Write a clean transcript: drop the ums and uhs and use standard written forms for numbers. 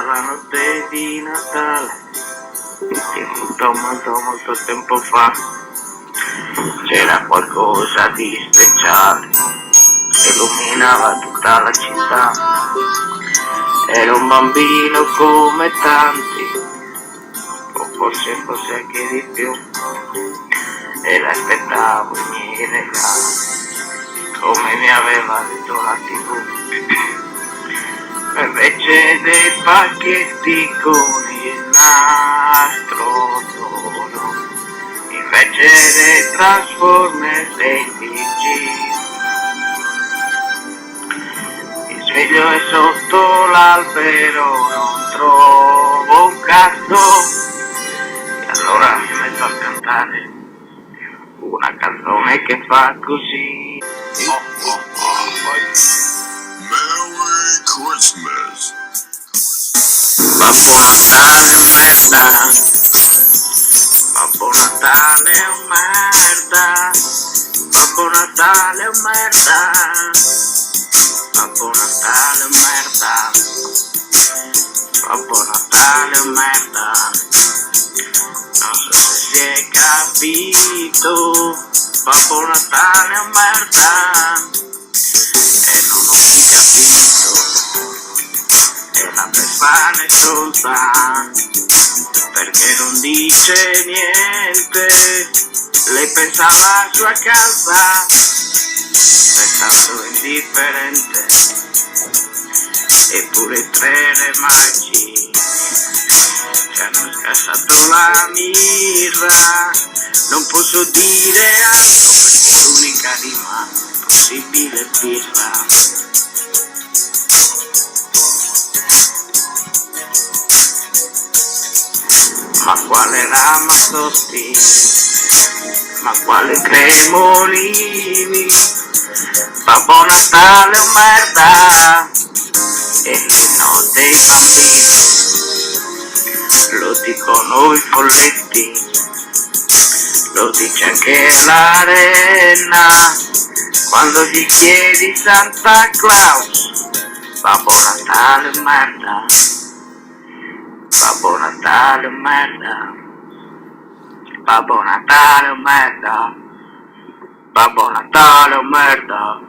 la notte di Natale, molto tempo fa, c'era qualcosa di speciale, illuminava tutta la città. Ero un bambino come tanti, o forse anche di più, e aspettavo i miei regali, come mi aveva detto la TV. Invece dei pacchetti con il nastro d'oro, invece dei Transformers dei TG, mi sveglio e sotto l'albero non trovo un cazzo, e allora mi metto a cantare una canzone che fa così. Merry Christmas. Babbo Natale merda, Babbo Natale merda, Babbo Natale merda, Babbo Natale merda, Babbo Natale merda. Non so se si è capito, Babbo Natale merda, e non ho più capito, è una befana stronza, perché non dice niente, lei pensava alla sua casa, restando indifferente, eppure i tre re magi ci hanno scassato la mirra. Non posso dire altro perché l'unica rima possibile è birra. Ma quale Ramazzotti, ma quale Cremolini, Babbo Natale è un merda, e l'inno dei bambini, lo dicono i folletti, lo dice anche l'arena, quando gli chiedi Santa Claus, Babbo Natale è merda, Babbo Natale è merda, Babbo Natale è merda, Babbo Natale è merda.